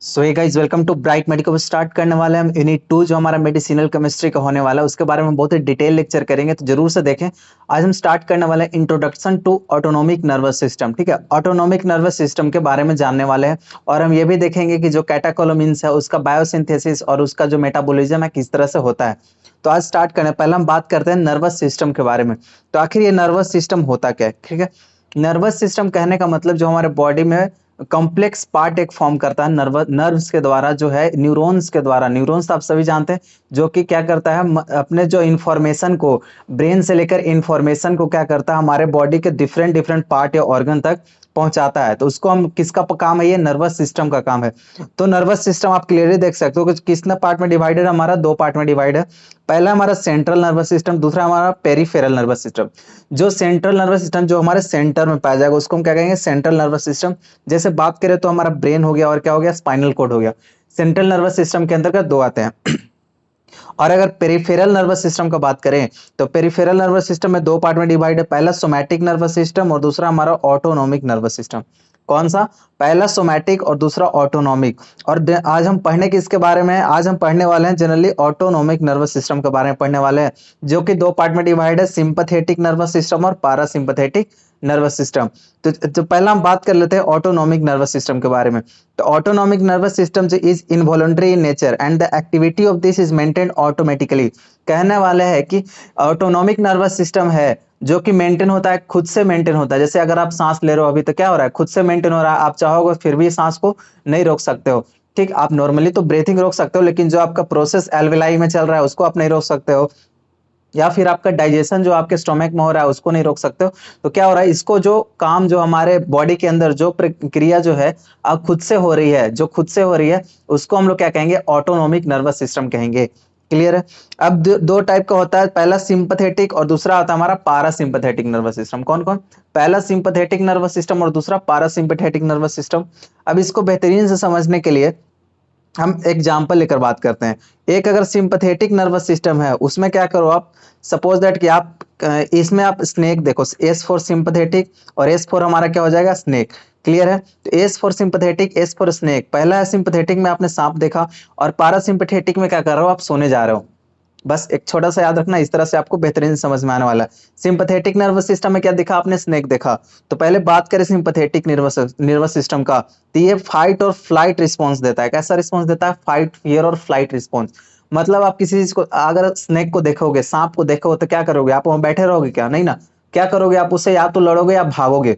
So hey guys, welcome to Bright Medical. Start करने वाले हैं हम यूनिट 2 जो हमारा मेडिसिनल केमिस्ट्री का होने वाला है, उसके बारे में बहुत ही डिटेल लेक्चर करेंगे, तो जरूर से देखें। आज हम स्टार्ट करने वाले हैं introduction to autonomic nervous system. ठीक है, ऑटोनोमिक नर्वस सिस्टम के बारे में जानने वाले हैं और हम ये भी देखेंगे कि जो कैटेकोलोमिन्स है उसका बायोसिंथेसिस और उसका जो मेटाबॉलिज्म है किस तरह से होता है। तो आज स्टार्ट करने पहले हम बात करते हैं नर्वस सिस्टम के बारे में। तो आखिर ये नर्वस सिस्टम होता क्या है? ठीक है, नर्वस सिस्टम कहने का मतलब जो हमारे बॉडी में कॉम्प्लेक्स पार्ट एक फॉर्म करता है नर्व्स के द्वारा, जो है न्यूरॉन्स के द्वारा। न्यूरॉन्स तो आप सभी जानते हैं, जो कि क्या करता है, अपने जो इंफॉर्मेशन को ब्रेन से लेकर इंफॉर्मेशन को क्या करता है, हमारे बॉडी के डिफरेंट डिफरेंट पार्ट या ऑर्गन तक पहुंचाता है। तो उसको हम किसका काम है? ये नर्वस सिस्टम का काम है। तो नर्वस सिस्टम आप क्लियरली देख सकते हो कि किसने पार्ट में डिवाइडेड है, हमारा दो पार्ट में डिवाइड है। पहला हमारा सेंट्रल नर्वस सिस्टम, दूसरा हमारा पेरिफेरल नर्वस सिस्टम। जो सेंट्रल नर्वस सिस्टम जो हमारे सेंटर में पाया जाएगा उसको हम क्या कहेंगे? Central nervous system. जैसे बात करें तो हमारा ब्रेन हो गया और क्या हो गया? स्पाइनल कोड हो गया। सेंट्रल नर्वस सिस्टम के अंतर्गत दो आते हैं। और अगर पेरिफेरल नर्वस सिस्टम का बात करें तो पेरिफेरल नर्वस सिस्टम में दो पार्ट में डिवाइड है। पहला सोमैटिक नर्वस सिस्टम और दूसरा हमारा ऑटोनोमिक नर्वस सिस्टम। कौन सा? पहला सोमैटिक और दूसरा ऑटोनोमिक। और आज हम पढ़ने किसके बारे में? आज हम पढ़ने वाले हैं जनरली ऑटोनोमिक नर्वस सिस्टम के बारे में पढ़ने वाले हैं, जो कि दो पार्ट में डिवाइड है, सिंपैथेटिक नर्वस सिस्टम और पैरासिम्पैथेटिक नर्वस सिस्टम। तो पहला हम बात कर लेते हैं ऑटोनोमिक नर्वस सिस्टम के बारे में। तो autonomic nervous system is involuntary in nature and the activity of this is maintain automatically. कहने वाले हैं कि ऑटोनोमिक नर्वस सिस्टम है जो कि मेंटेन होता है, खुद से मेंटेन होता है। जैसे अगर आप सांस ले रहे हो अभी, तो क्या हो रहा है? खुद से मेंटेन हो रहा है। आप चाहोगे फिर भी सांस को नहीं रोक सकते हो। ठीक, आप नॉर्मली तो ब्रीथिंग रोक सकते हो, लेकिन जो आपका प्रोसेस एल्वेलाई में चल रहा है उसको आप नहीं रोक सकते हो। या फिर आपका डाइजेशन जो आपके स्टोमक में हो रहा है उसको नहीं रोक सकते हो। तो क्या हो रहा है, इसको जो काम जो हमारे बॉडी के अंदर जो प्रक्रिया जो है अब खुद से हो रही है, जो खुद से हो रही है उसको हम लोग क्या कहेंगे? ऑटोनोमिक नर्वस सिस्टम कहेंगे। क्लियर है? अब दो टाइप का होता है, पहला सिंपैथेटिक और दूसरा होता है हमारा पैरासिम्पैथेटिक नर्वस सिस्टम। कौन कौन? पहला सिंपैथेटिक नर्वस सिस्टम और दूसरा पैरासिम्पैथेटिक नर्वस सिस्टम। अब इसको बेहतरीन से समझने के लिए हम एग्जाम्पल लेकर बात करते हैं। एक अगर सिंपैथेटिक नर्वस सिस्टम है उसमें क्या करो आप, सपोज दैट कि आप इसमें आप स्नेक देखो, एस फॉर सिंपैथेटिक और एस फॉर हमारा क्या हो जाएगा? स्नेक। क्लियर है? तो S for sympathetic, S for snake. पहला है सिंपैथेटिक में आपने सांप देखा, और पैरासिम्पैथेटिक में क्या कर रहे हो? आप सोने जा रहे हो। बस एक छोटा सा याद रखना, इस तरह से आपको बेहतरीन समझ में आने वाला है। सिंपैथेटिक नर्वस सिस्टम में क्या देखा आपने? स्नेक देखा। तो पहले बात करें सिंपैथेटिक नर्वस सिस्टम का, तो ये फाइट और फ्लाइट रिस्पॉन्स देता है। कैसा रिस्पॉन्स देता है? फाइट, फियर और फ्लाइट रिस्पॉन्स। मतलब आप किसी चीज को, अगर स्नेक को देखोगे, सांप को देखोगे, तो क्या करोगे? आप वहां बैठे रहोगे क्या? नहीं ना। क्या करोगे आप? उससे या तो लड़ोगे या भागोगे।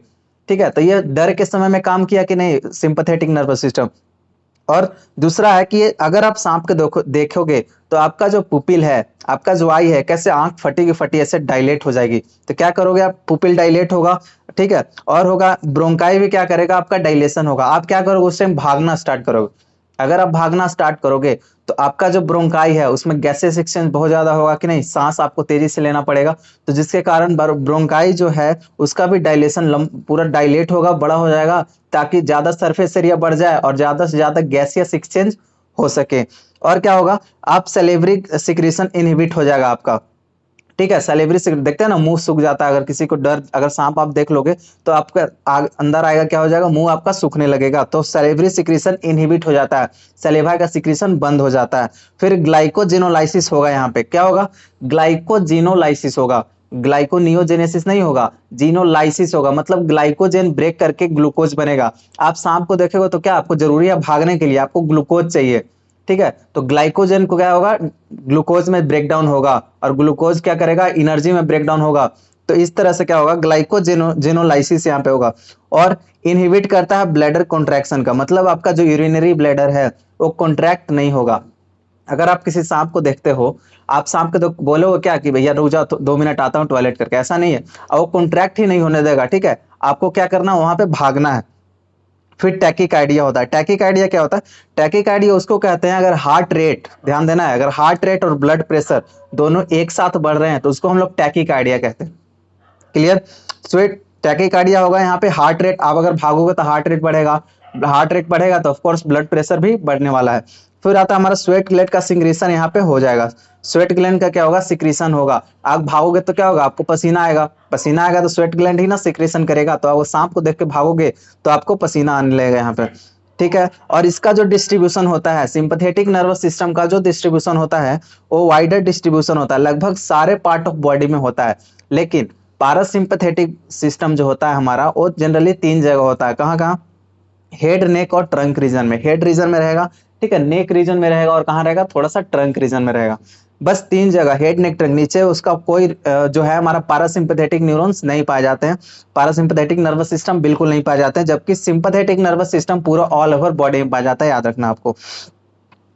ठीक है, तो ये डर के समय में काम किया कि नहीं? Sympathetic nervous system. और दूसरा है कि अगर आप सांप को देखोगे तो आपका जो पुपिल है, आपका जो आई है, कैसे आंख फटी की फटी ऐसे डायलेट हो जाएगी। तो क्या करोगे आप? पुपिल डायलेट होगा। ठीक है, और होगा ब्रोंकाई भी क्या करेगा? आपका डायलेशन होगा। आप क्या करोगे? उस टाइम भागना स्टार्ट करोगे। अगर आप भागना स्टार्ट करोगे तो आपका जो ब्रोंकाई है उसमें गैसेस एक्सचेंज बहुत ज्यादा होगा कि नहीं? सांस आपको तेजी से लेना पड़ेगा, तो जिसके कारण ब्रोंकाई जो है उसका भी डायलेशन पूरा डायलेट होगा, बड़ा हो जाएगा, ताकि ज्यादा सरफेस एरिया बढ़ जाए और ज्यादा से ज्यादा गैसियस एक्सचेंज हो सके। और क्या होगा? आप सैलिवरी सिक्रीशन इनहिबिट हो जाएगा आपका। ठीक है, सैलिवरी सिक्रीशन देखते हैं ना, मुंह सूख जाता है। अगर किसी को डर, अगर सांप आप देख लोगे तो आपका अंदर आएगा, क्या हो जाएगा? मुंह आपका सूखने लगेगा। तो सैलिवरी सिक्रीशन इनहिबिट हो जाता है, सैलिवा का सिक्रीशन बंद हो जाता है। फिर ग्लाइकोजिनोलाइसिस होगा। यहाँ पे क्या होगा? ग्लाइकोजिनोलाइसिस होगा। ग्लाइकोनियोजेनेसिस नहीं होगा, जीनोलाइसिस होगा। मतलब ग्लाइकोजेन ब्रेक करके ग्लूकोज बनेगा। आप सांप को देखेगा तो क्या आपको जरूरी है? भागने के लिए आपको ग्लूकोज चाहिए। ठीक है, तो ग्लाइकोजन को क्या होगा? ग्लूकोज में ब्रेक डाउन होगा, और ग्लूकोज क्या करेगा? एनर्जी में ब्रेक डाउन होगा। तो इस तरह से क्या होगा? ग्लाइकोजेनोलाइसिस यहाँ पे होगा। और इनहिबिट करता है ब्लैडर कॉन्ट्रैक्शन का, मतलब आपका जो यूरिनरी ब्लैडर है वो कॉन्ट्रैक्ट नहीं होगा। अगर आप किसी सांप को देखते हो, आप सांप को बोलोगे क्या कि भैया रुक जाओ, 2 मिनट आता हूँ टॉयलेट करके? ऐसा नहीं है, और वो कॉन्ट्रैक्ट ही नहीं होने देगा। ठीक है, आपको क्या करना है? वहां पे भागना है। फिर टैकिकार्डिया होता है। टैकिकार्डिया क्या होता है? टैकिकार्डिया उसको कहते हैं, अगर हार्ट रेट, ध्यान देना है, अगर हार्ट रेट और ब्लड प्रेशर दोनों एक साथ बढ़ रहे हैं तो उसको हम लोग टैकिकार्डिया कहते हैं। क्लियर? स्वेट टैकिकार्डिया होगा। यहाँ पे हार्ट रेट, आप अगर भागोगे तो हार्ट रेट बढ़ेगा, हार्ट रेट बढ़ेगा तो ऑफकोर्स ब्लड प्रेशर भी बढ़ने वाला है। फिर आता है हमारा स्वेट ग्लैंड का सिक्रीशन, यहाँ पे हो जाएगा। स्वेट ग्लैंड का क्या होगा? सिक्रीशन होगा। आप भागोगे तो क्या होगा? आपको पसीना आएगा। पसीना आएगा तो स्वेट ग्लैंड ही ना सिक्रीशन करेगा। तो आप सांप को देख के भागोगे तो आपको पसीना आने लगेगा यहाँ पे। ठीक है। और इसका जो डिस्ट्रीब्यूशन होता है, सिंपैथेटिक नर्वस सिस्टम का जो डिस्ट्रीब्यूशन होता है वो वाइडर डिस्ट्रीब्यूशन होता है, लगभग सारे पार्ट ऑफ बॉडी में होता है। लेकिन पारासिम्पैथेटिक सिस्टम जो होता है हमारा वो जनरली 3 जगह होता है। कहाँ कहाँ? हेड, नेक और ट्रंक रीजन में। हेड रीजन में रहेगा, ठीक है, नेक रीजन में रहेगा, और कहाँ रहेगा? थोड़ा सा ट्रंक रीजन में रहेगा। बस 3 जगह, हेड, नेक, ट्रंक। नीचे उसका कोई जो है हमारा पारासिम्पैथेटिक न्यूरॉन्स नहीं पाए जाते हैं, पारासिम्पैथेटिक नर्वस सिस्टम बिल्कुल नहीं पाए जाते हैं, जबकि सिंपैथेटिक नर्वस सिस्टम पूरा ऑल ओवर बॉडी में पाया जाता है, याद रखना आपको।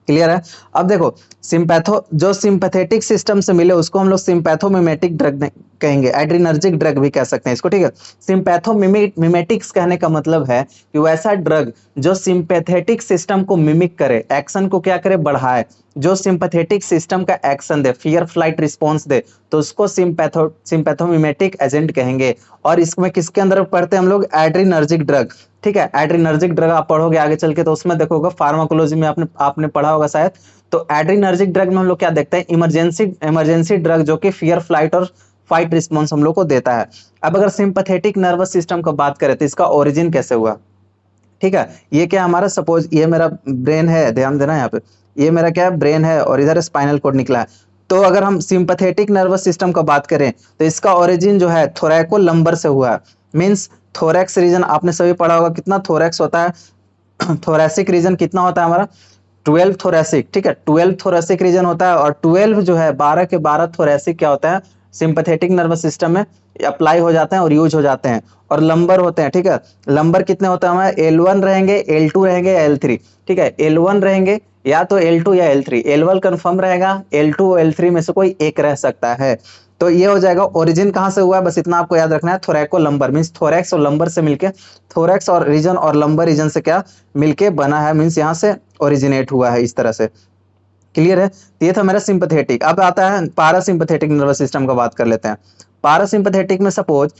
क्लियर है? अब देखो, सिंपैथो जो सिंपैथेटिक सिस्टम से मिले उसको हम लोग सिंपैथोमिमेटिक ड्रग कहेंगे, एड्रिनर्जिक ड्रग भी कह सकते हैं इसको, ठीक है। सिंपैथोमिमेटिक्स कहने का मतलब है कि वैसा ड्रग जो सिंपैथेटिक सिस्टम को मिमिक करे, एक्शन को क्या करे? बढ़ाए, जो सिंपैथेटिक सिस्टम का एक्शन दे, फियर फ्लाइट रिस्पॉन्स दे, तो उसको सिंपैथोमिमेटिक एजेंट कहेंगे। और इसमें किसके अंदर पढ़ते हैं हम लोग? एड्रिनर्जिक ड्रग, ठीक है। एड्रिनर्जिक ड्रग आप पढ़ोगे आगे चल के तो उसमें देखोगे, फार्माकोलॉजी में आपने आपने पढ़ा होगा शायद। तो एड्रिनर्जिक ड्रग में हम लोग क्या देखते हैं? इमरजेंसी ड्रग जो कि फियर फ्लाइट और फाइट रिस्पॉन्स हम लोग को देता है। अब अगर सिंपैथेटिक नर्वस सिस्टम की बात करें तो इसका ओरिजिन कैसे हुआ? ठीक है, ये क्या हमारा, सपोज ये मेरा ब्रेन है, ध्यान देना यहाँ पे, ये मेरा क्या है? ब्रेन है, और इधर स्पाइनल कोड निकला है। तो अगर हम सिंपैथेटिक नर्वस सिस्टम का बात करें तो इसका ओरिजिन जो है थोरैको लंबर से हुआ है। मींस थोरैक्स रीजन आपने सभी पढ़ा होगा, कितना थोरैक्स होता है? थोरैसिक रीजन कितना होता है हमारा? 12 थोरैसिक, ठीक है, 12 थोरैसिक रीजन होता है। और 12 जो है 12 के 12 थोरैसिक क्या होता है? सिंपैथेटिक नर्वस सिस्टम में अप्लाई हो जाते हैं और यूज हो जाते हैं। और लंबर होते हैं, ठीक है। लंबर कितने होते हैं हमारे? L1 रहेंगे, L2 रहेंगे या L3, ठीक है। L1 रहेंगे या तो L2 या L3, L1 कंफर्म रहेगा, L2 और L3 में से कोई एक रह सकता है। तो ये हो जाएगा। ओरिजिन कहाँ से हुआ है? बस इतना आपको याद रखना है, थोरैको लंबर, मींस थोरैक्स और लंबर से मिलके, थोरैक्स और रीजन और लंबर रीजन से क्या मिलके बना है, मींस यहाँ से ओरिजिनेट हुआ है इस तरह से। क्लियर है? तो ये था मेरा सिंपैथेटिक। अब आता है पारासिम्पैथेटिक नर्वस सिस्टम का बात कर लेते हैं। पारासिम्पैथेटिक में सपोज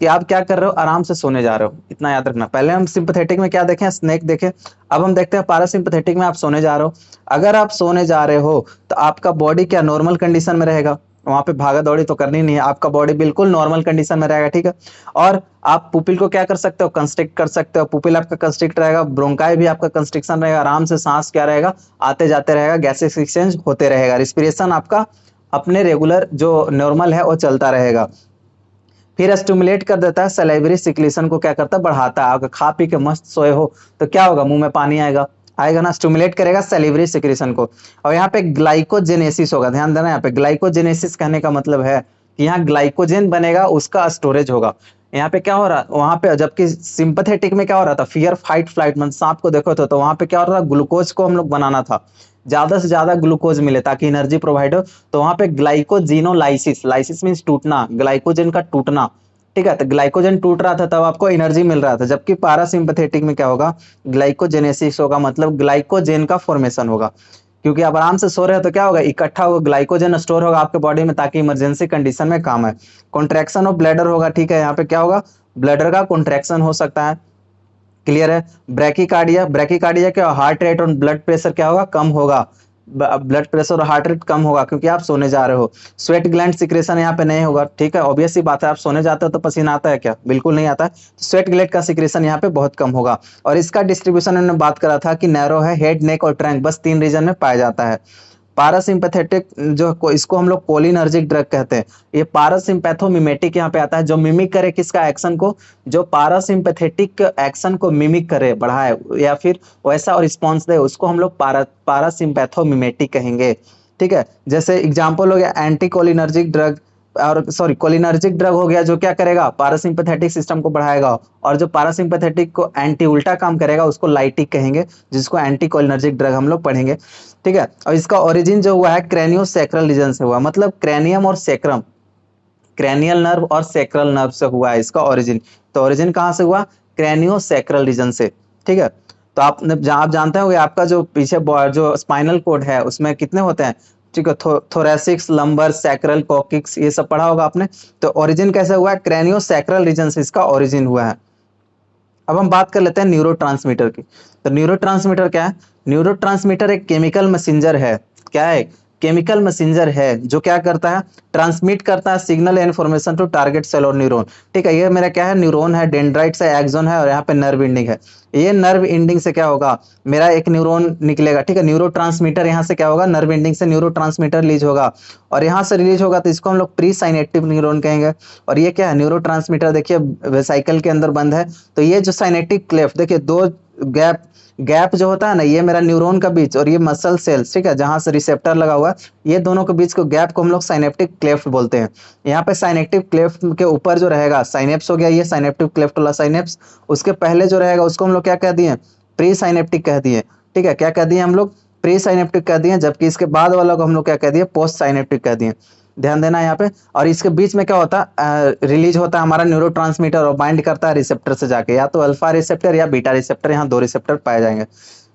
कि आप क्या कर रहे हो? आराम से सोने जा रहे हो, इतना याद रखना। पहले हम सिंपैथेटिक में क्या देखें? स्नेक देखें। अब हम देखते हैं पारासिम्पैथेटिक में आप सोने जा रहे हो। अगर आप सोने जा रहे हो तो आपका बॉडी क्या नॉर्मल कंडीशन में रहेगा? वहां पे भागा दौड़ी तो करनी नहीं है, आपका बॉडी बिल्कुल नॉर्मल कंडीशन में रहेगा, ठीक है। और आप पुपिल को क्या कर सकते हो? कंस्ट्रिक्ट कर सकते हो। पुपिल आपका कंस्ट्रिक्ट रहेगा, ब्रोंकाई भी आपका कंस्ट्रिक्शन रहेगा, आराम से सांस क्या रहेगा? आते जाते रहेगा, गैसेस एक्सचेंज होते रहेगा, रिस्पिरेशन आपका अपने रेगुलर जो नॉर्मल है वो चलता रहेगा। फिर स्टिमुलेट कर देता है, सलाइवरी सिक्रीशन को क्या करता है? बढ़ाता है। अगर खा पी के मस्त सोए हो तो क्या होगा? मुंह में पानी आएगा, आएगा ना, स्टिमुलेट करेगा सैलिवरी सिक्रीशन को। और यहाँ पे ग्लाइकोजेनेसिस होगा, ध्यान देना। यहाँ पे ग्लाइकोजेनेसिस कहने का मतलब है कि यहाँ ग्लाइकोजेन बनेगा, उसका स्टोरेज होगा। यहाँ पे क्या हो रहा? वहां पे जबकि सिंपैथेटिक में क्या हो रहा था? फियर फाइट फ्लाइट, मतलब सांप को देखो तो वहां पे क्या हो रहा था? ग्लूकोज को हम लोग बनाना था, ज्यादा से ज्यादा ग्लूकोज मिले ताकि एनर्जी प्रोवाइड हो। तो वहां पे ग्लाइकोजिनोलाइसिस, लाइसिस मींस टूटना, ग्लाइकोजन का टूटना, ठीक है। तो ग्लाइकोजन टूट रहा था तब आपको एनर्जी मिल रहा था। जबकि पारासिम्पैथेटिक में क्या होगा? ग्लाइकोजेनेसिस होगा, मतलब ग्लाइकोजेन का फॉर्मेशन होगा। क्योंकि आप आराम से सो रहे हो तो क्या होगा? इकट्ठा होगा, ग्लाइकोजन स्टोर होगा आपके बॉडी में ताकि इमरजेंसी कंडीशन में काम आए। कॉन्ट्रैक्शन ऑफ ब्लैडर होगा, ठीक है। यहाँ पे क्या होगा? ब्लैडर का कॉन्ट्रैक्शन हो सकता है। क्लियर है? ब्रैकीकार्डिया, ब्रैकीकार्डिया क्या? हार्ट रेट और ब्लड प्रेशर क्या होगा? कम होगा। ब्लड प्रेशर और हार्ट रेट कम होगा क्योंकि आप सोने जा रहे हो। स्वेट ग्लैंड सिक्रेशन यहाँ पे नहीं होगा, ठीक है। ऑब्वियस सी बात है, आप सोने जाते हो तो पसीना आता है क्या? बिल्कुल नहीं आता है। स्वेट ग्लैंड का सिक्रेशन यहाँ पे बहुत कम होगा। और इसका डिस्ट्रीब्यूशन हमने बात करा था कि नैरो है, हेड, नेक और ट्रंक, बस 3 रीजन में पाया जाता है। पारासिम्पैथेटिक इसको हम लोग कोलिनर्जिक ड्रग कहते हैं। ये पारासिम्पैथोमिमेटिक यहाँ पे आता है, जो मिमिक करे किसका? एक्शन को, जो पारासिम्पैथेटिक एक्शन को मिमिक करे, बढ़ाए या फिर वैसा और रिस्पॉन्स दे, उसको हम लोग पारासिम्पैथोमिमेटिक कहेंगे, ठीक है। जैसे एग्जांपल हो गया एंटी कोलिनर्जिक ड्रग, और सॉरी कोलिनर्जिक ड्रग हो गया जो क्या करेगा? पारासिम्पैथेटिक सिस्टम को बढ़ाएगा। और जो पारासिम्पैथेटिक को एंटी उल्टा काम करेगा उसको लाइटिक कहेंगे, जिसको एंटी कोलिनर्जिक ड्रग हम लोग पढ़ेंगे, ठीक है। और इसका ओरिजिन जो हुआ है क्रेनियोसैक्रल रीजन से हुआ, मतलब क्रेनियम और सैक्रम, क्रेनियल नर्व और सैक्रल नर्व से हुआ है इसका ओरिजिन। तो ओरिजिन कहाँ से हुआ? क्रेनियोसैक्रल रीजन से, ठीक है। तो आप जानते होंगे आपका जो पीछे जो स्पाइनल कोड है उसमें कितने होते हैं? ठीक है, थोरेसिक्स, लंबर, सैक्रल, कॉकिक्स, ये सब पढ़ा होगा आपने। तो ओरिजिन कैसे हुआ है? क्रेनियोसैक्रल रीजन से इसका ओरिजिन हुआ है। अब हम बात कर लेते हैं न्यूरोट्रांसमीटर की। तो न्यूरोट्रांसमीटर क्या है? न्यूरोट्रांसमीटर एक केमिकल मैसेंजर है। क्या है? केमिकल मैसेंजर है जो क्या करता है, ट्रांसमिट करता है signal information to target cell और न्यूरॉन। ठीक है, ये मेरा क्या है, न्यूरॉन है, डेंड्राइट्स है, एक्सोन है और यहाँ पे नर्व एंडिंग है। ये नर्व एंडिंग से क्या होगा, मेरा एक न्यूरॉन निकलेगा। ठीक है, न्यूरो ट्रांसमीटर यहाँ से क्या होगा, नर्व एंडिंग से न्यूरो ट्रांसमीटर रिलीज होगा और यहाँ से रिलीज होगा तो इसको हम लोग प्री साइनेप्टिक न्यूरॉन कहेंगे। और ये क्या है, न्यूरो ट्रांसमीटर देखिए वेसिकल के अंदर बंद है, तो ये जो साइनेप्टिक क्लेफ्ट देखिए दो गैप गैप जो होता है ना, ये मेरा न्यूरॉन का बीच और ये मसल सेल्स, ठीक है, जहां से रिसेप्टर लगा हुआ है, ये दोनों के बीच को गैप को हम लोग साइनेप्टिक क्लेफ्ट बोलते हैं। यहाँ पे साइनेप्टिक क्लेफ्ट के ऊपर जो रहेगा साइनेप्स हो गया, ये साइनेप्टिक क्लेफ्ट वाला साइनेप्स, उसके पहले जो रहेगा उसको हम लोग क्या कह दिए, प्री साइनेप्टिक कह दिए। ठीक है, क्या कह दिए हम लोग, प्री साइनेप्टिक कह दिए, जबकि इसके बाद वाला को हम लोग क्या कह दिए, पोस्ट साइनेप्टिक कह दिए। ध्यान देना यहाँ पे। और इसके बीच में क्या होता है, रिलीज होता है हमारा न्यूरोट्रांसमीटर और बाइंड करता है रिसेप्टर से जाके, या तो अल्फा रिसेप्टर या बीटा रिसेप्टर, यहाँ दो रिसेप्टर पाए जाएंगे।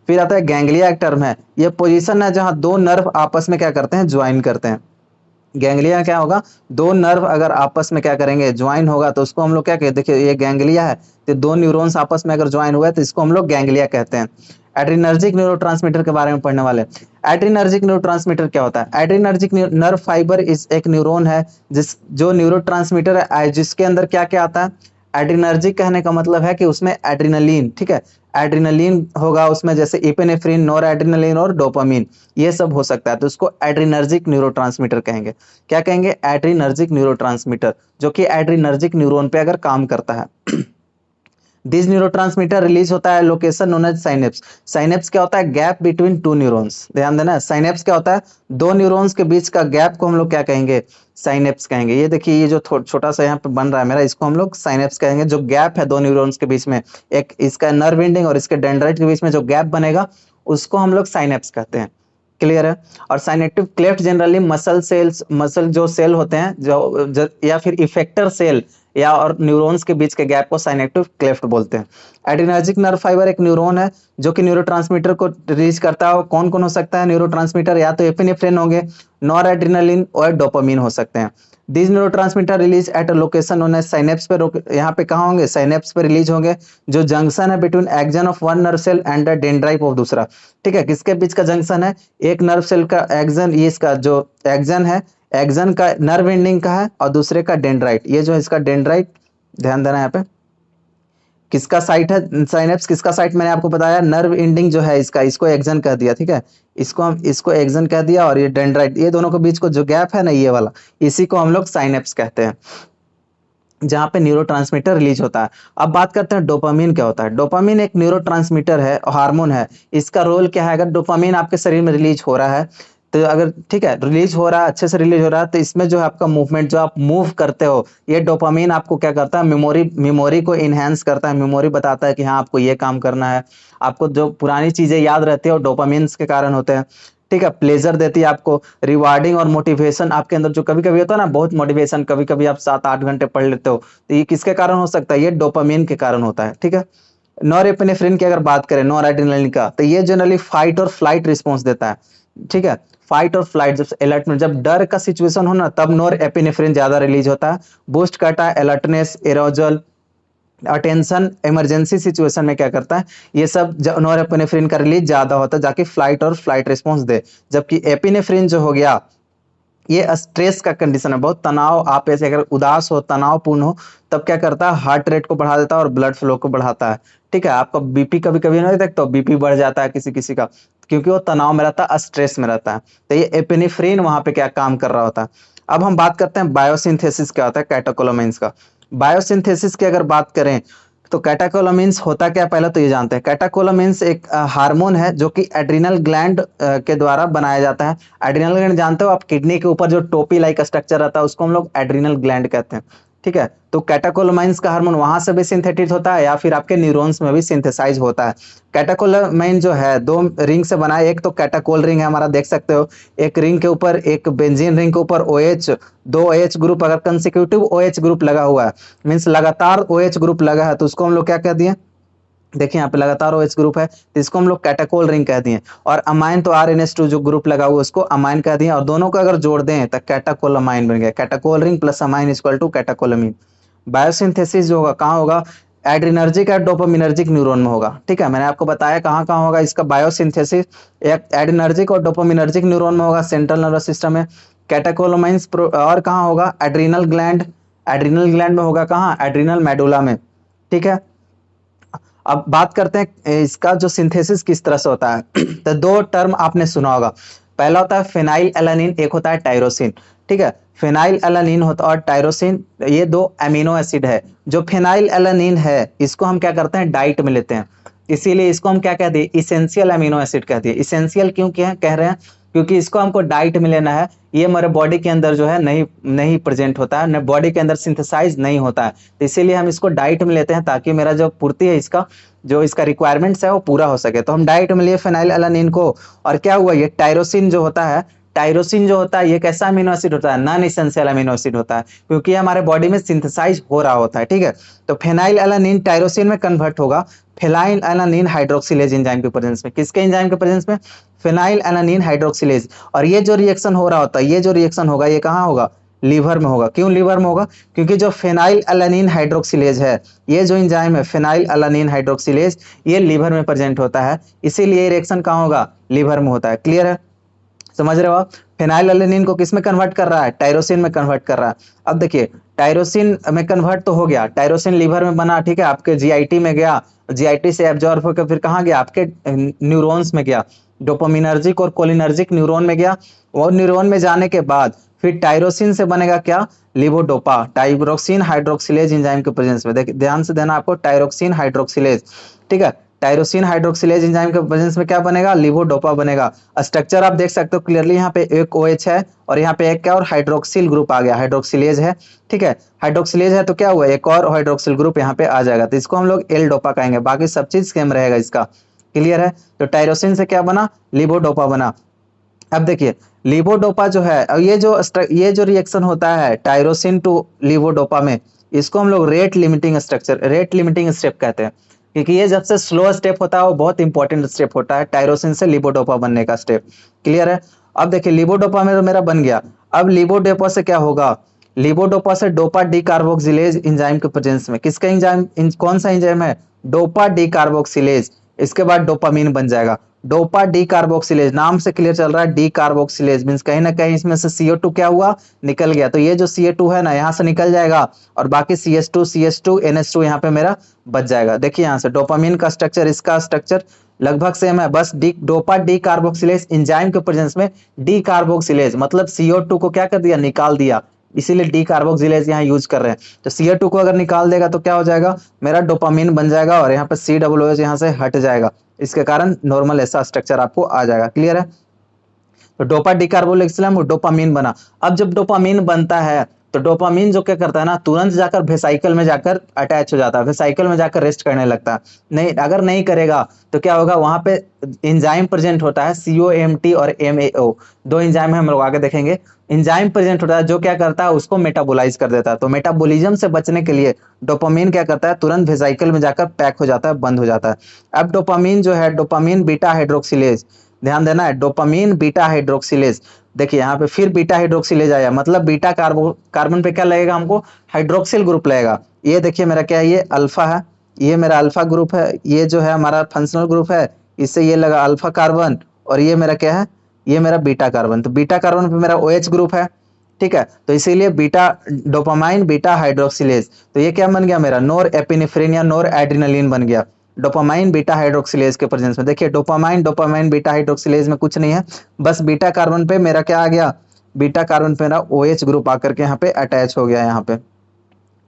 फिर आता है गैंग्लिया, एक टर्म है, ये पोजीशन है जहां दो नर्व आपस में क्या करते हैं, ज्वाइन करते हैं। गैंग्लिया क्या होगा, दो नर्व अगर आपस में क्या करेंगे, ज्वाइन होगा तो उसको हम लोग क्या कहते हैं, देखिए ये गैंग्लिया है, तो दो न्यूरॉन्स आपस में अगर ज्वाइन हुआ है तो इसको हम लोग गैंग्लिया कहते हैं। एड्रिनर्जिक न्यूरोट्रांसमीटर के बारे में पढ़ने वाले। एड्रिनर्जिक न्यूरोट्रांसमीटर क्या होता है, एड्रिनर्जिक नर्व फाइबर इस एक न्यूरॉन है जिस जो न्यूरोट्रांसमीटर है जिसके अंदर क्या क्या आता है, एड्रिनर्जिक कहने का मतलब है कि उसमें एड्रिनलिन, ठीक है, एड्रिनलिन होगा उसमें, जैसे इपिनेफ्रिन, नोर एड्रिनलिन और डोपामिन, ये सब हो सकता है, तो उसको एड्रिनर्जिक न्यूरोट्रांसमीटर कहेंगे। क्या कहेंगे, एड्रिनर्जिक न्यूरोट्रांसमीटर, जो कि एड्रिनर्जिक न्यूरॉन पे अगर काम करता है। दिस न्यूरोट्रांसमीटर रिलीज होता है location known as synapse. Synapse क्या होता है, गैप बिटवीन टू न्यूरॉन्स। ध्यान देना, साइनेप्स क्या होता है, दो न्यूरॉन्स के बीच का गैप को हम लोग क्या कहेंगे, साइनेप्स कहेंगे। ये देखिए ये जो छोटा सा यहाँ पे बन रहा है मेरा, इसको हम लोग साइनेप्स कहेंगे। जो गैप है दो न्यूरॉन्स के बीच में, एक इसका नर्व एंडिंग और इसके डेंड्राइट के बीच में जो गैप बनेगा उसको हम लोग साइनेप्स कहते हैं। क्लियर है। और synaptic cleft generally muscle cells, muscle जो सेल होते हैं जो या फिर इफेक्टर सेल या और न्यूरॉन्स के बीच के गैप को साइनेप्टिक क्लेफ्ट बोलते हैं। एड्रिनर्जिक नर्व फाइबर एक न्यूरॉन है जो कि न्यूरोट्रांसमीटर को रिलीज करता है। कौन कौन हो सकता है न्यूरोट्रांसमीटर, या तो एपिनेफ्रिन होंगे, नॉर एड्रिनलिन और डोपामिन हो सकते हैं। This neurotransmitter release at a location known as synapse पे, यहाँ पे कहाँ होंगे, साइनेप्स पे रिलीज होंगे, जो जंक्शन है between axon of one nerve cell and the dendrite of दूसरा। ठीक है, किसके बीच का जंक्शन है, एक नर्व सेल का एक्सन, ये इसका जो एक्सन है, एक्सन का नर्व एंडिंग का है, और दूसरे का डेंड्राइट, ये जो है इसका डेंड्राइट। ध्यान देना यहाँ पे किसका साइट है, साइनेप्स किसका साइट, मैंने आपको बताया नर्व एंडिंग जो है इसका, इसको एक्सन कह दिया। ठीक है, इसको एक्सन कह दिया, और ये डेंड्राइट, ये दोनों के बीच को जो गैप है ना ये वाला, इसी को हम लोग साइनेप्स कहते हैं, जहां पे न्यूरोट्रांसमीटर रिलीज होता है। अब बात करते हैं डोपामिन क्या होता है। डोपामिन एक न्यूरोट्रांसमीटर है, हार्मोन है। इसका रोल क्या है, अगर डोपामिन आपके शरीर में रिलीज हो रहा है तो अगर ठीक है रिलीज हो रहा है, अच्छे से रिलीज हो रहा है, तो इसमें जो है आपका मूवमेंट, जो आप मूव करते हो, ये डोपामिन आपको क्या करता है, मेमोरी को इनहेंस करता है, मेमोरी बताता है कि हाँ आपको ये काम करना है। आपको जो पुरानी चीजें याद रहती है वो डोपामिन के कारण होते हैं। ठीक है, प्लेजर देती है आपको, रिवार्डिंग और मोटिवेशन आपके अंदर जो कभी कभी होता है ना, बहुत मोटिवेशन, कभी कभी आप 7-8 घंटे पढ़ लेते हो, तो ये किसके कारण हो सकता है, ये डोपामिन के कारण होता है। ठीक है, नॉरएपिनेफ्रिन की अगर बात करें, नॉर एड्रेनालिन का, तो ये जनरली फाइट और फ्लाइट रिस्पॉन्स देता है। ठीक है, फाइट और फ्लाइट, जब अलर्टमेंट, जब डर का सिचुएशन हो ना, तब नॉर एपिनेफ्रिन ज्यादा रिलीज होता है, बूस्ट करता है alertness, aerogel, attention. Emergency situation में क्या करता है, ये सब नॉरएपिनेफ्रिन का रिलीज ज्यादा होता है, जाके फ्लाइट और फ्लाइट रिस्पॉन्स दे। जबकि एपिनेफ्रिन जो हो गया, ये स्ट्रेस का कंडीशन है, बहुत तनाव, आप ऐसे अगर उदास हो, तनावपूर्ण हो, तब क्या करता है, हार्ट रेट को बढ़ा देता है और ब्लड फ्लो को बढ़ाता है। ठीक है, आपका बीपी कभी कभी नहीं देखते, तो बीपी बढ़ जाता है किसी किसी का, क्योंकि वो तनाव में रहता है, स्ट्रेस में रहता है। तो ये एपिनेफ्रिन वहां पे क्या काम कर रहा होता है। अब हम बात करते हैं बायोसिंथेसिस क्या होता है, कैटेकोलामाइंस का। बायोसिंथेसिस की अगर बात करें तो कैटेकोलामिन्स होता क्या, पहले तो ये जानते हैं। कैटेकोलामिन्स एक हार्मोन है जो कि एड्रिनल ग्लैंड के द्वारा बनाया जाता है। एड्रिनल ग्लैंड जानते हो आप, किडनी के ऊपर जो टोपी लाइक स्ट्रक्चर रहता है उसको हम लोग एड्रिनल ग्लैंड कहते हैं। ठीक है, तो कैटेकोलामाइन्स का हार्मोन वहां से भी सिंथेटिक होता है या फिर आपके न्यूरॉन्स में भी सिंथेसाइज होता है। कैटेकोलामाइन जो है दो रिंग से बना है, एक तो कैटाकोल रिंग है हमारा, देख सकते हो, एक रिंग के ऊपर, एक बेंजीन रिंग के ऊपर OH, दो OH ग्रुप, अगर कंसेक्यूटिव OH ग्रुप लगा हुआ है, मीन्स लगातार OH ग्रुप लगा है, तो उसको हम लोग क्या कह दिए, देखिए यहाँ पे लगातार OH ग्रुप है, तो इसको हम लोग कैटाकोल रिंग कह दिए। और अमाइन तो RNS2 जो ग्रुप लगा हुआ है उसको अमाइन कह दिए, और दोनों को अगर जोड़ दें तो कैटाकोलामाइन बन गया। Catechol ring plus amine equal to catecholamine. Biosynthesis जो होगा कहाँ होगा, एड्रिनर्जिक या डोपामिनर्जिक न्यूरॉन में होगा। ठीक है, मैंने आपको बताया कहाँ कहाँ होगा इसका बायोसिंथेसिस। एक एड्रिनर्जिक और डोपामिनर्जिक न्यूरॉन में होगा, सेंट्रल नर्वस सिस्टम में। कैटेकोलोमाइंस और कहाँ होगा, एड्रिनल ग्लैंड। एड्रिनल ग्लैंड में होगा कहाँ, एड्रिनल मेडुला में। ठीक है, अब बात करते हैं इसका जो सिंथेसिस किस तरह से होता है। तो दो टर्म आपने सुना होगा, पहला होता है फेनाइल एलानिन, एक होता है टायरोसिन। ठीक है, फेनाइल एलानिन होता है और टायरोसिन, ये दो अमीनो एसिड है। जो फेनाइल एलानिन है इसको हम क्या करते हैं, डाइट में लेते हैं, इसीलिए इसको हम क्या कहते हैं, इसेंशियल अमीनो एसिड कहते हैं। इसेंशियल क्यों कह रहे हैं, क्योंकि इसको हमको डाइट में लेना है, ये हमारे बॉडी के अंदर जो है नहीं प्रेजेंट होता है, बॉडी के अंदर सिंथेसाइज नहीं होता है, तो इसीलिए हम इसको डाइट में लेते हैं ताकि मेरा जो पूर्ति है इसका, जो इसका रिक्वायरमेंट्स है वो पूरा हो सके। तो हम डाइट में लिए फेनाइल एलानिन को, और क्या हुआ, ये टायरोसिन जो होता है, टायरोसिन जो होता है ये कैसा अमीनो एसिड होता है, नॉन एसेंशियल अमीनो एसिड होता है, क्योंकि ये हमारे बॉडी में सिंथेसाइज हो रहा होता है। ठीक है, तो फेनाइल एलानिन टायरोसिन में कन्वर्ट होगा फेनाइल एलानिन हाइड्रोक्सिलेज एंजाइम के प्रेजेंस में। किसके एंजाइम के प्रेजेंस में, फेनाइल एलानिन हाइड्रोक्सिलेज। और ये जो रिएक्शन हो रहा होता है, ये जो रिएक्शन होगा ये कहाँ होगा, लीवर में होगा। क्यों लीवर में होगा, क्योंकि जो फेनाइल एलानिन हाइड्रोक्सिलेज है, ये जो एंजाइम है फेनाइल एलानिन हाइड्रोक्सिलेज, ये लीवर में प्रेजेंट होता है, इसीलिए रिएक्शन कहाँ होगा, लीवर में होता है। क्लियर है, समझ रहे हो आप। फेनाइल एलानिन को किस में कन्वर्ट कर रहा है, टायरोसिन में कन्वर्ट कर रहा है। अब देखिए टायरोसिन में कन्वर्ट तो हो गया, टायरोसिन लीवर में बना, ठीक है, आपके जीआईटी में गया, जीआईटी से एब्जॉर्ब होकर फिर कहाँ गया, आपके न्यूरॉन्स में गया, डोपामिनर्जिक और कोलिनर्जिक न्यूरॉन में गया। और न्यूरॉन में जाने के बाद फिर टायरोसिन से बनेगा क्या, लिवोडोपा, टाइरोक्सिन हाइड्रोक्सिलेज एंजाइम के प्रेजेंस में। देखिए ध्यान से देना आपको, टायरोक्सिन हाइड्रोक्सिलेज। ठीक है, टायरोसिन हाइड्रोक्सिलेज एंजाइम के प्रेजेंस में क्या बनेगा, लिवोडोपा बनेगा। स्ट्रक्चर आप देख सकते हो क्लियरली, यहाँ पे एक OH है और यहाँ पे एक क्या और हाइड्रोक्सिल ग्रुप आ गया, हाइड्रोक्सिलेज है। ठीक है, हाइड्रोक्सिलेज है तो क्या हुआ, एक और हाइड्रोक्सिल ग्रुप यहाँ पे आ जाएगा, तो इसको हम लोग एल डोपा कहेंगे, बाकी सब चीज सेम रहेगा इसका। क्लियर है, तो टायरोसिन से क्या बना, लिवोडोपा बना। अब देखिए लिवोडोपा जो है, ये जो रिएक्शन होता है टायरोसिन टू लिवोडोपा में, इसको हम लोग rate limiting structure, rate limiting step कहते हैं, क्योंकि ये जब से स्लो स्टेप होता है वो बहुत इंपॉर्टेंट स्टेप होता है, टायरोसिन से लिवोडोपा बनने का स्टेप। क्लियर है, अब देखिए लिवोडोपा में तो मेरा बन गया, अब लिवोडोपा से क्या होगा, लिवोडोपा से डोपा डी कार्बोक्सिलेज एंजाइम के प्रेजेंस में, किसका एंजाइम, कौन सा एंजाइम है, डोपा डी कार्बोक्सिलेज। इसके बाद डोपामीन बन जाएगा, डोपा डी कार्बोक्सिलेज, नाम से क्लियर चल रहा है, डी कार्बोक्सिलेज मींस कहीं ना कहीं इसमें से CO2 क्या हुआ, निकल गया, तो ये जो CO2 है ना यहाँ से निकल जाएगा और बाकी CH2 NH2 यहाँ पे मेरा बच जाएगा। देखिए यहाँ से डोपामीन का स्ट्रक्चर, इसका स्ट्रक्चर लगभग सेम है, बस डोपा डी कार्बोक्सिलेज एंजाइम के प्रेजेंस में डी कार्बोक्सिलेज मतलब CO2 को क्या कर दिया, निकाल दिया, इसीलिए डी कार्बोक्सिलेज यहाँ यूज कर रहे हैं। तो CO2 को अगर निकाल देगा तो क्या हो जाएगा, मेरा डोपामीन बन जाएगा और यहाँ पे COOH यहाँ से हट जाएगा, इसके कारण नॉर्मल ऐसा स्ट्रक्चर आपको आ जाएगा। क्लियर है, तो डोपा डिकार्बोक्सिलेज डोपामीन बना। अब जब डोपामीन बनता है तो डोपामीन जो क्या करता है ना, तुरंत जाकर वेसाइकल में जाकर अटैच हो जाता है, वेसाइकल में जाकर रेस्ट करने लगता है। नहीं, अगर नहीं करेगा तो क्या होगा, वहां पे एंजाइम प्रेजेंट होता है COMT और MAO, दो एंजाइम हम लोग आगे देखेंगे। एंजाइम प्रेजेंट होता है जो क्या करता है, उसको मेटाबोलाइज कर देता है। तो मेटाबोलिज्म से बचने के लिए डोपामीन क्या करता है, तुरंत वेसाइकल में जाकर पैक हो जाता है, बंद हो जाता है। अब डोपामीन जो है, डोपामीन बीटा हाइड्रोक्सिलेज, ध्यान देना है, डोपामीन बीटा हाइड्रोक्सिलेज। देखिए यहाँ पे फिर बीटा हाइड्रोक्सिलेज आया, मतलब बीटा कार्बन पे क्या लगेगा हमको, हाइड्रोक्सिल ग्रुप लगेगा। ये देखिए मेरा क्या है, ये अल्फा है, ये मेरा अल्फा ग्रुप है, ये जो है हमारा फंक्शनल ग्रुप है, इससे ये लगा अल्फा कार्बन, और ये मेरा क्या है, ये मेरा बीटा कार्बन। तो बीटा कार्बन पे मेरा OH ग्रुप है। ठीक है, तो इसीलिए बीटा डोपामाइन बीटा हाइड्रोक्सिलेज, तो ये क्या बन गया मेरा, नोर एपिनेफ्रिन या नोर एड्रिनलिन बन गया डोपामाइन बीटा हाइड्रोक्सिलेज के प्रेजेंस में। देखिए डोपामाइन बीटा हाइड्रोक्सिलेज में कुछ नहीं है, बस बीटा कार्बन पे मेरा क्या आ गया, बीटा कार्बन पे मेरा OH ग्रुप आकर के यहाँ पे अटैच हो गया यहाँ पे।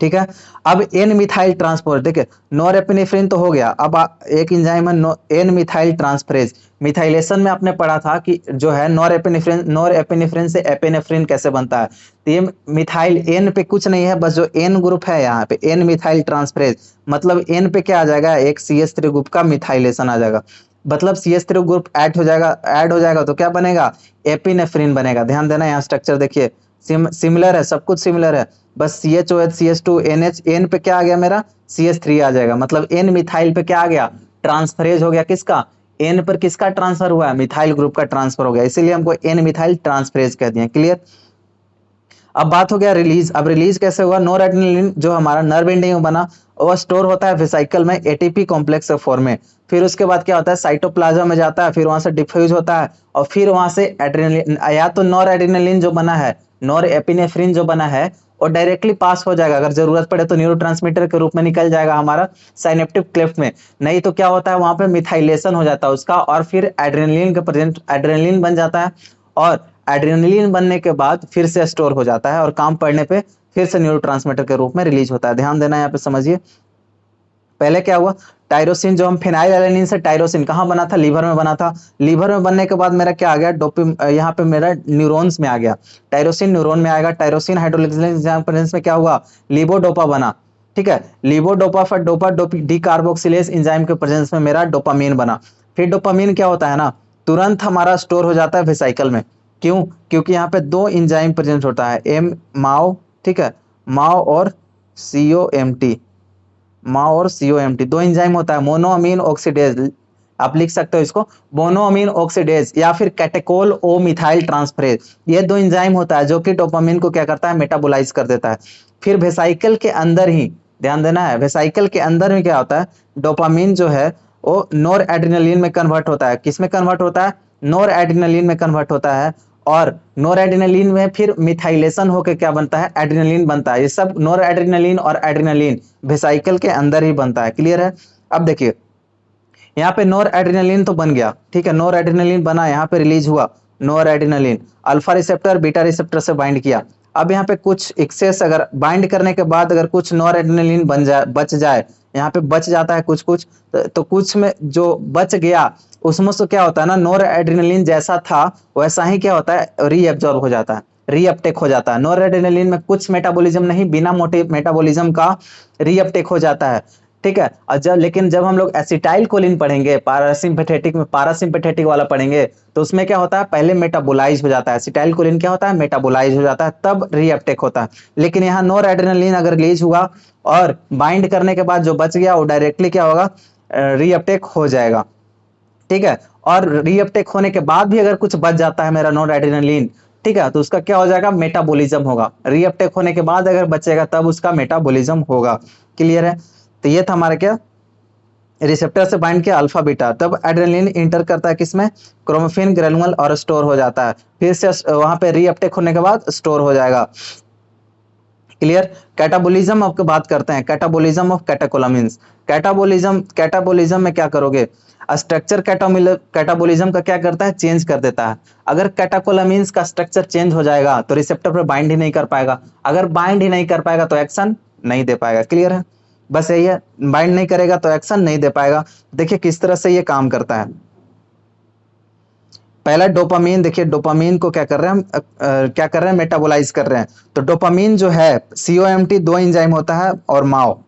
ठीक है, अब एन मिथाइल ट्रांसपोर्ट, देखिए नोरेपिनेफ्रिन तो हो गया, अब एक एंजाइम है एन मिथाइल ट्रांसफरेज। मिथाइलेशन में आपने पढ़ा था कि जो है नोरेपिनेफ्रिन से एपिनेफ्रिन कैसे बनता है, तो ये मिथाइल एन पे कुछ नहीं है, बस जो एन ग्रुप है यहाँ पे एन मिथाइल ट्रांसफरेज, मतलब एन पे क्या आ जाएगा, एक CH3 ग्रुप का मिथाइलेशन आ जाएगा, मतलब CH3 ग्रुप ऐड हो जाएगा तो क्या बनेगा, एपिनेफ्रिन बनेगा। ध्यान देना, यहाँ स्ट्रक्चर देखिए सिमिलर है, सब कुछ सिमिलर है, बस CHOH CH2 NH, एन पे क्या आ गया मेरा, CH3 आ जाएगा, मतलब एन मिथाइल पे क्या आ गया, ट्रांसफरेज हो गया, किसका, एन पर किसका ट्रांसफर हुआ है, मिथाइल ग्रुप का ट्रांसफर हो गया, इसीलिए हमको एन मिथाइल ट्रांसफरेज कहते हैं। क्लियर, अब बात हो गया रिलीज। अब रिलीज कैसे हुआ, नोरेड्रेनालिन जो हमारा नर्व एंडिंग में बना, वो स्टोर होता है वेसिकल में एटीपी कॉम्प्लेक्स के फॉर्म में। फिर उसके बाद क्या होता है, साइटोप्लाज्म में जाता है, फिर वहां से डिफ्यूज होता है और फिर वहां से एड्रेनलिन या तो नॉर एड्रेनलिन जो बना है, नॉर एपिनेफ्रिन जो बना है और डायरेक्टली पास हो जाएगा, अगर जरूरत पड़े तो न्यूरोट्रांसमीटर के रूप में निकल जाएगा हमारा साइनेप्टिक क्लेफ्ट में। नहीं तो क्या होता है, वहां पे मिथाइलेशन हो जाता है उसका और फिर एड्रेनलिन का प्रेजेंट एड्रेनलिन बन जाता है और एड्रेनलिन बनने के बाद फिर से स्टोर हो जाता है और काम पड़ने पे फिर से न्यूरोट्रांसमीटर के रूप में रिलीज होता है। ध्यान देना यहाँ पे, समझिए पहले क्या हुआ, टायरोसिन जो हम फेनाइलएलेनिन से टायरोसिन कहाँ बना था, लीवर में बना था। लीवर में बनने के बाद मेरा क्या आ गया, डोपिन यहाँ पे मेरा न्यूरॉन्स में आ गया, टायरोसिन न्यूरॉन में आएगा। टायरोसिन हाइड्रोलिसिस प्रेजेंस में क्या हुआ, लीवोडोपा बना। ठीक है, levodopa for dopa D carboxylase enzyme के प्रेजेंस में मेरा डोपामीन बना। फिर डोपामीन क्या होता है ना, तुरंत हमारा स्टोर हो जाता है वेसिकल में। क्यों, क्योंकि यहाँ पे दो एंजाइम प्रेजेंट होता है, एम माओ, ठीक है, माओ और COMT, माओ और COMT दो एंजाइम होता है, मोनोअमीन ऑक्सीडेज, आप लिख सकते हो इसको मोनोअमीन ऑक्सीडेज या फिर कैटेकोल ओ मिथाइल ट्रांसफरेज। ये दो एंजाइम होता है जो कि डोपामिन को क्या करता है, मेटाबोलाइज कर देता है। फिर वेसिकल के अंदर ही ध्यान देना है, वेसिकल के अंदर में क्या होता है, डोपामिन जो है वो नोर एड्रेनलिन में कन्वर्ट होता है। किस में कन्वर्ट होता है, नोर एड्रेनलिन में कन्वर्ट होता है और नोर एड्रेनलिन में फिर मिथाइलेशन होकर क्या बनता है, एड्रेनलिन बनता है। ये सब नोर एड्रेनलिन और एड्रेनलिन वेसिकल के अंदर ही बनता है। क्लियर है। अब देखिए यहाँ पे नोर एड्रेनलिन तो बन गया, ठीक है, नोर एड्रेनलिन बना, यहाँ पे रिलीज हुआ noradrenaline, alpha receptor beta receptor से बाइंड किया। अब यहाँ पे कुछ एक्सेस अगर बाइंड करने के बाद अगर कुछ नोर एड्रेनलिन बन जाए, बच जाए, यहाँ पे बच जाता है कुछ कुछ, तो कुछ में जो बच गया उसमें से क्या होता है ना, नोर एड्रेनलिन जैसा था वैसा ही क्या होता है, रीअब्जॉर्ब हो जाता है, रीअपटेक हो जाता है। नोर एड्रेनलिन में कुछ मेटाबॉलिज्म नहीं, बिना मोटे मेटाबॉलिज्म का रीअपटेक हो जाता है। ठीक है, और लेकिन जब हम लोग एसिटाइल कोलिन पढ़ेंगे, पारासिम्पथेटिक में पारासिम्पथेटिक वाला पढ़ेंगे, तो उसमें क्या होता है, पहले मेटाबोलाइज हो जाता है। एसिटाइल कोलिन क्या होता है, मेटाबोलाइज हो जाता है, तब रीअपटेक होता है। लेकिन यहाँ नोर एड्रेनलिन अगर रिलीज हुआ और बाइंड करने के बाद जो बच गया वो डायरेक्टली क्या होगा, रीअपटेक हो जाएगा। ठीक है, और रीअपटेक होने के बाद भी अगर कुछ बच जाता है मेरा नोर एड्रेनलिन, ठीक है, तो उसका क्या हो जाएगा, मेटाबॉलिज्म होगा। रीअपटेक होने के बाद अगर बचेगा तब उसका मेटाबॉलिज्म होगा। क्लियर है। तो ये था हमारा क्या, रिसेप्टर से बाइंड किया अल्फा बीटा, तब एड्रेनलिन इंटर करता है किसमें, क्रोमोफिन ग्रेनुअल और स्टोर हो जाता है। फिर से वहां पे रीअपटेक होने के बाद स्टोर हो जाएगा। क्लियर। कैटाबोलिज्म आपकी बात करते हैं, कैटाबोलिज्म ऑफ कैटेकोलामिन्स। कैटाबोलिज्म में क्या करोगे, स्ट्रक्चर कैटाबोलिज्म का क्या करता है, चेंज कर देता है। अगर कैटाकोलामिन्स का स्ट्रक्चर चेंज हो जाएगा तो रिसेप्टर पर बाइंड ही नहीं कर पाएगा, अगर बाइंड ही नहीं कर पाएगा तो एक्शन नहीं दे पाएगा। क्लियर है, बस यही है, बाइंड नहीं करेगा तो एक्शन नहीं दे पाएगा। देखिए किस तरह से ये काम करता है। पहला डोपामीन, देखिए डोपामीन को क्या कर रहे हैं हम, क्या कर रहे हैं, मेटाबोलाइज कर रहे हैं। तो डोपामीन जो है, COMT दो एंजाइम होता है और माओ,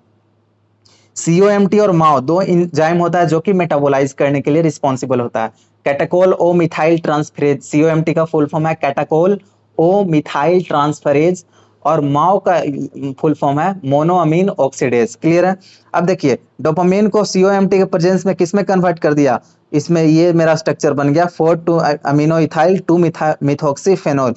COMT और माओ दो एंजाइम होता है जो कि मेटाबोलाइज करने के लिए रिस्पॉन्सिबल होता है। कैटाकोल ओ मिथाइल ट्रांसफरेज, COMT का फुल फॉर्म है कैटाकोल ओ मिथाइल ट्रांसफरेज और माओ का फुल फॉर्म है मोनोअमीन ऑक्सीडेज। क्लियर है। अब देखिए डोपामीन को COMT के प्रेजेंस में किस में कन्वर्ट कर दिया, इसमें ये मेरा स्ट्रक्चर बन गया 4 अमीनो इथाइल 2 मिथॉक्सीफेनोल,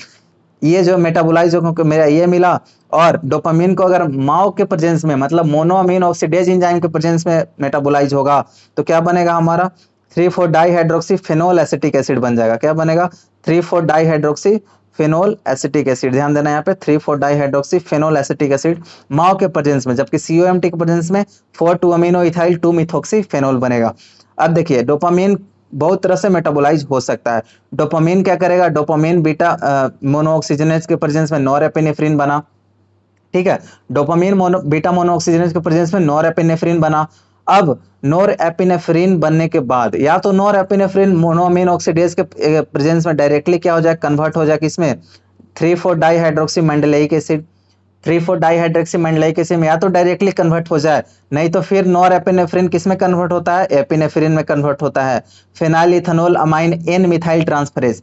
ये जो मेटाबोलाइज होकर मेरा ये मिला। और डोपामीन को अगर माओ के प्रेजेंस में, मतलब मोनोअमीन ऑक्सीडेज एंजाइम के प्रेजेंस में मेटाबोलाइज होगा तो क्या बनेगा हमारा, 3,4 डाईहाइड्रोक्सी फेनोल एसिटिक एसिड बन जाएगा। क्या बनेगा, 3,4 डाईहाइड्रोक्सी फेनोल एसिटिक एसिड। ध्यान देना यहाँ पे 3,4 डाईहाइड्रोक्सी फेनोल एसिटिक एसिड माओ के प्रेजेंस में, जबकि COMT के प्रेजेंस में 4 अमीनो इथाइल 2 मिथॉक्सी फेनोल बनेगा। अब देखिए डोपामीन बहुत तरह से मेटाबोलाइज हो सकता है। डोपामीन क्या करेगा, डोपामीन बीटा मोनोऑक्सीजनेज के प्रेजेंस में नॉरएपिनेफ्रिन बना। ठीक है, डोपामीन बीटा मोनोऑक्सीजनेज के प्रेजेंस में नॉरएपिनेफ्रिन बना। अब नॉरएपिनेफ्रिन बनने के बाद या तो नॉरएपिनेफ्रिन मोनोअमीन ऑक्सीडेज के प्रेजेंस में डायरेक्टली क्या हो जाए, कन्वर्ट हो जाए किसमें, 3,4 dihydroxy mandelic acid, 3,4 dihydroxy mandelic acid में या तो डायरेक्टली कन्वर्ट हो जाए, नहीं तो फिर नॉरएपिनेफ्रिन किस में कन्वर्ट होता है, एपिनेफ्रिन में कन्वर्ट होता है, phenyl ethanol amine N methyl transferase.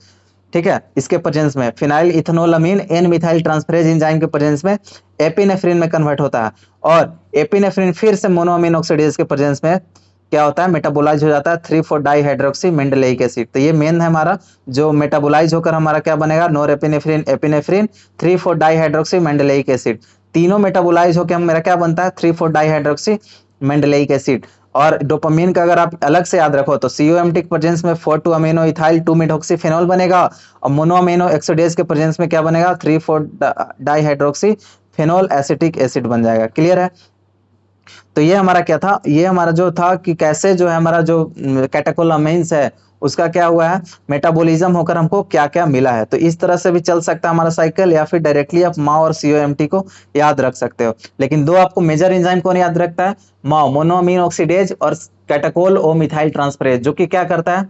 ठीक है, इसके प्रेजेंस में phenyl ethanol amine N methyl transferase enzyme के प्रेजेंस में एपिनेफ्रिन में कन्वर्ट होता है और एपिनेफ्रिन फिर से मोनोअमीन ऑक्सीडेज के प्रेजेंस में क्या होता है, मेटाबोलाइज हो जाता है 3,4 डाईहाइड्रोक्सी मेंडेलिक एसिड। तो ये मेन है हमारा, जो मेटाबोलाइज होकर हमारा क्या बनेगा, नॉरएपिनेफ्रिन एपिनेफ्रिन 3,4 डाईहाइड्रोक्सी मेंडेलिक एसिड। तीनों मेटाबोलाइज होकर मेरा क्या बनता है 3,4 डाइहाइड्रोक्सी मेंडेलिक एसिड। और डोपामिन का अगर आप अलग से याद रखो तो COMT के प्रेजेंस में 4,2 अमीनो इथाइल 2 मेथॉक्सीफेनॉल बनेगा, और मोनोअमीनो एक्सोडेज के प्रेजेंस में क्या बनेगा 3,4 डाइहाइड्रोक्सी फेनोल एसिटिक एसिड बन जाएगा। क्लियर है? तो ये हमारा क्या था, ये हमारा जो था कि कैसे जो है हमारा जो कैटेकोलामाइंस है उसका क्या हुआ है मेटाबॉलिज्म होकर हमको क्या क्या मिला है। तो इस तरह से भी चल सकता है हमारा साइकिल, या फिर डायरेक्टली आप माओ और COMT को याद रख सकते हो। लेकिन दो आपको मेजर एंजाइम कौन याद रखता है, माओ मोनोअमीन ऑक्सीडेज और कैटाकोल ओ मिथाइल ट्रांसफरेज, जो कि क्या करता है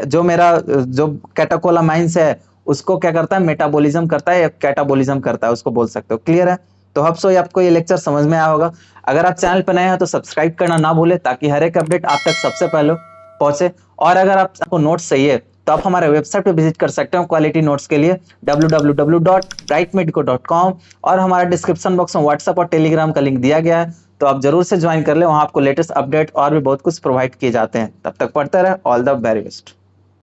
जो मेरा जो कैटेकोलामाइंस है उसको क्या करता है मेटाबॉलिज्म करता है या कैटाबॉलिज्म करता है उसको बोल सकते हो। क्लियर है? तो होप सो आपको ये लेक्चर समझ में आया होगा। अगर आप चैनल पर नए हैं तो सब्सक्राइब करना ना भूले, ताकि हर एक अपडेट आप तक सबसे पहले पहुंचे। और अगर आपको नोट्स चाहिए तो आप हमारे वेबसाइट पे विजिट कर सकते हो क्वालिटी नोट्स के लिए www.brightmedico.com, और हमारा डिस्क्रिप्शन बॉक्स में व्हाट्सएप और टेलीग्राम का लिंक दिया गया है, तो आप जरूर से ज्वाइन कर ले, वहां आपको लेटेस्ट अपडेट और भी बहुत कुछ प्रोवाइड किए जाते हैं। तब तक पढ़ते रहे, ऑल द वेरी बेस्ट।